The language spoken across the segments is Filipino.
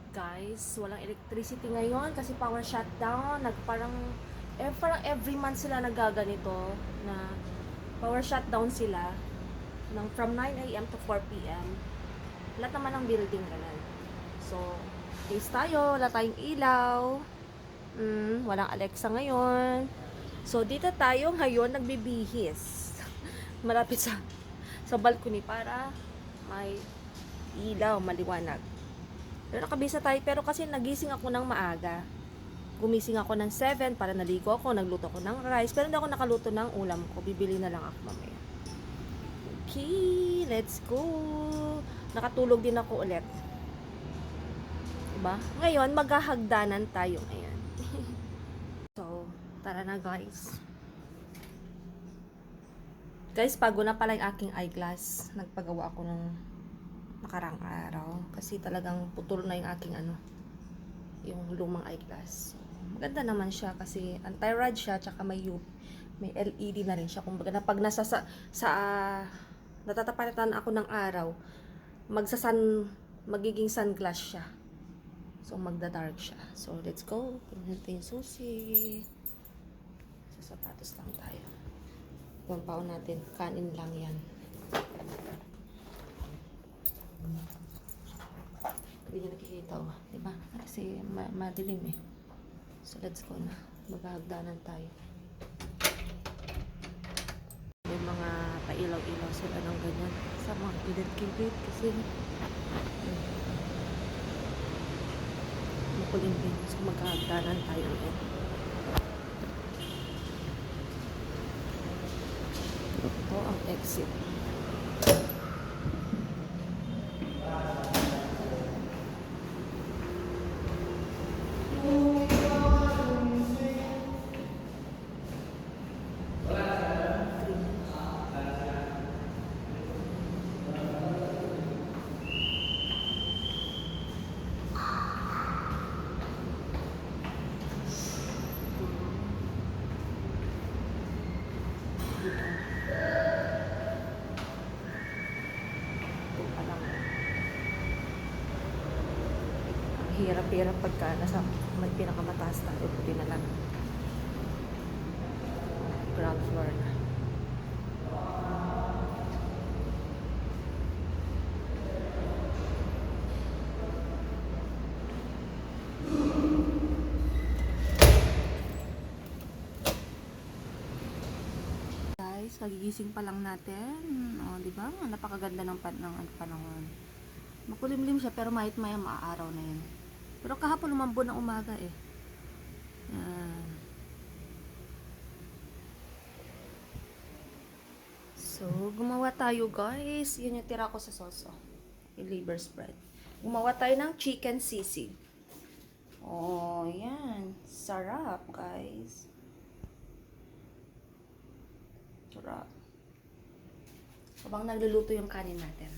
Guys, walang electricity ngayon kasi power shutdown. Parang every month sila nagaganito na power shutdown sila from 9 a.m. to 4 p.m. Lahat naman ng building ganun. So, case tayo, wala tayong ilaw. Walang Alexa ngayon. So, dito tayo ngayon nagbibihis. Malapit sa balcony para may ilaw, maliwanag. Pero nakabisa tayo, pero kasi nagising ako ng maaga. Gumising ako ng 7 para naligo ako, nagluto ako ng rice, pero hindi ako nakaluto ng ulam ko. Bibili na lang ako mamaya. Okay, let's go. Nakatulog din ako ulit. Diba? Ngayon, maghahagdanan tayo ngayon. So, tara na guys. Guys, bago na pala yung aking eyeglass. Nagpagawa ako ng nakarang araw. Kasi talagang putol na yung aking yung lumang eyeglass. So, maganda naman siya kasi anti-rad siya, tsaka may LED na rin siya. Kumbaga na pag natatapatan ako ng araw, magiging sunglass siya. So, magda-dark siya. So, let's go. Punin natin yung susi. Sa sapatos lang tayo. Yung pao natin, kanin lang yan. Hindi niya nakikita o. Diba? Kasi madilim eh. So, let's go na. Maghahagdanan tayo. May mga pailaw-ilaw sila ng ganyan. Sa mga gilid-gilid kasi makulim din. So, maghahagdanan tayo ulit. Ito ang exit. Hirap-hirap pagka nasa pinakamataas tayo, buti na lang ground floor na. Guys, kagigising pa lang natin. O, di ba? Napakaganda ng panahon. Makulimlim siya pero mahit maya maaaraw na yun. Pero kahapon lumambon ng umaga eh. Yan. So, gumawa tayo guys. Yun yung tira ko sa sauce. Yung liver spread. Gumawa tayo ng chicken sisig. Oh, yan. Sarap guys. Sarap. Habang nagluluto yung kanin natin.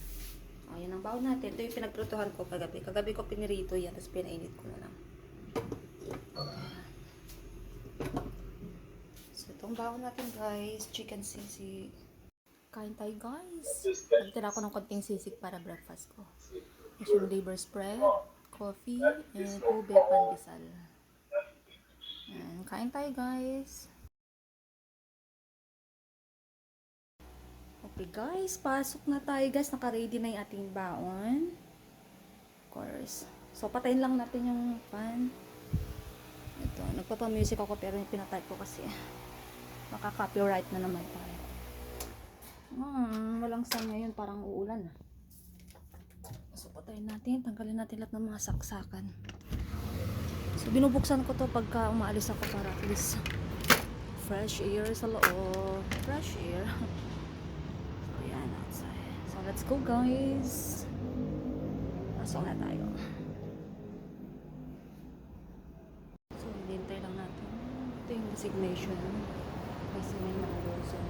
O, yan ang baon natin. Ito yung pinagprutuhan ko kagabi. Kagabi ko pinirito yan, tapos pinainit ko na lang. So, itong baon natin guys, chicken sisig. Kain tayo guys. Nagtira ako ng konting sisig para breakfast ko. Tapos yung liver spread, coffee, and ube pandesal. Yan, kain tayo guys. Okay guys, pasok na tayo guys. Naka-ready na yung ating baon. Of course. So, patayin lang natin yung pan. Ito, nagpapa-music ako pero yung pinatype ko kasi maka-copyright na naman tayo. Walang sound ngayon, parang uulan. So, patayin natin. Tanggalin natin lahat ng mga saksakan. So, binubuksan ko to pagka umaalis ako para at least fresh air sa loob. Fresh air. So, let's go guys. Pasok na tayo. So, hintay lang natin. Ito yung designation. Kasi may mga rules and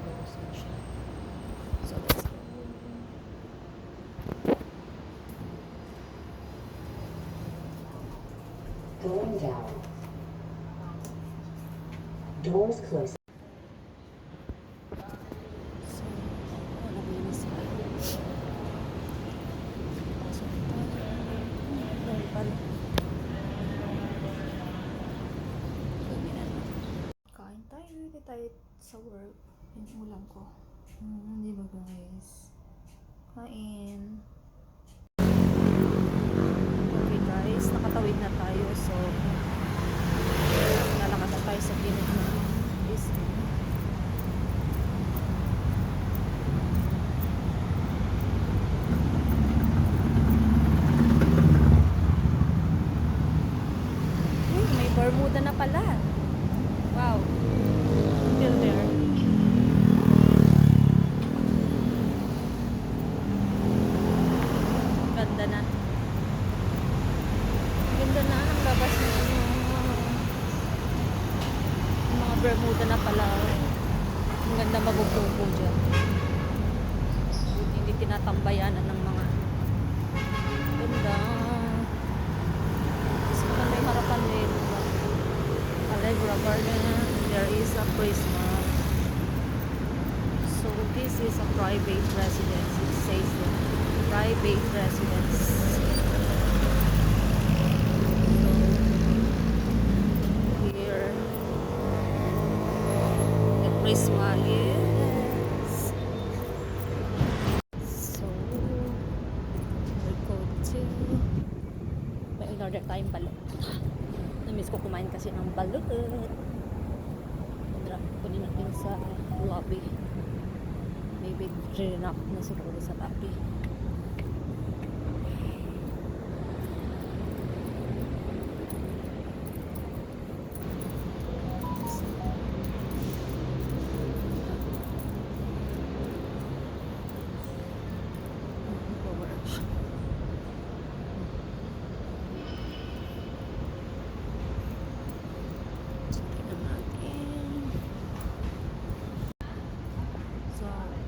siya. So, let's go. Going down. Doors closing. Hindi tayo sa work. Yung ulam ko. Di ba guys? Kain. Okay guys, nakatawid na tayo. So, lalakad na tayo sa gilid ng Disney. May Bermuda na pala. Wow. Still there. Ganda na. Ganda na ang labas ng yung mga Bermuda na pala. Ang ganda magugupo dyan. Hindi tinatambayanan ng mga ganda. Kasi may harapan din. Allegra Garden. There is a Christmas. So this is a private residence. It says that private residence. Here the Christmas is. So we go to may in-order tayong balot. Namiss ko kumain kasi ng balot. Kunin natin sa lobby. Maybe rinap na siguro sa lobby.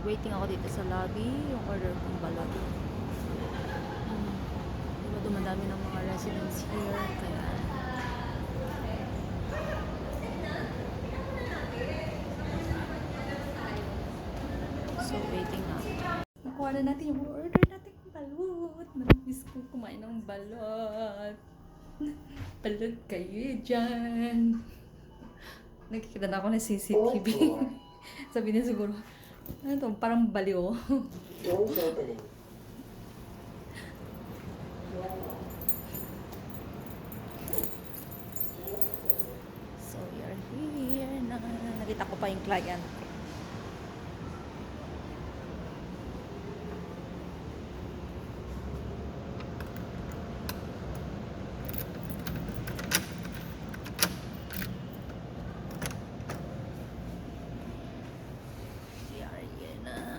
Waiting ako dito sa lobby yung order kong balot. Diba dumadami ng mga residents here kaya so waiting na. Nakuha na natin yung order natin ng balot. Namiss ko kumain ng balot. Balot kayo dyan. Nakikita na ako ng CCTV. Sabi niya siguro, ano to? Parang baliw. Doors opening. So, we are here na. Nakita ko pa yung client.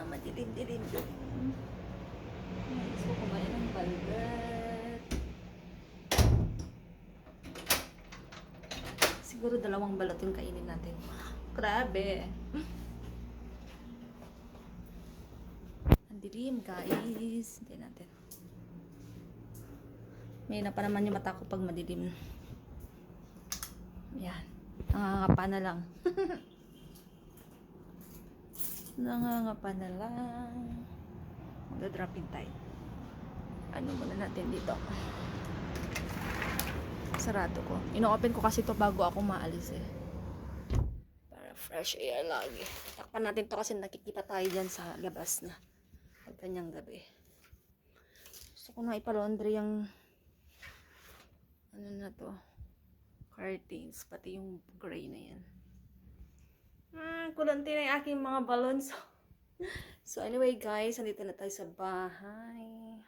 Madilim-dilim doon. Gusto ko kumain ng balot. Siguro 2 balot yung kainin natin. Grabe. Ang dilim guys. Hindi natin. May na pa naman yung mata ko pag madilim. Yan. Nangangapa na lang. Nangangapa na lang. Magda-dropping tayo. Ano muna natin dito? Sarado ko. Ino-open ko kasi to bago ako maalis eh. Para fresh air lagi. Takpan natin to kasi nakikita tayo dyan sa labas na. Pag kanyang gabi. Gusto ko na ipalaundry yung ano na to. Curtains. Pati yung gray na yan. Kulanti na yung aking mga balloons. So anyway guys, nandito na tayo sa bahay.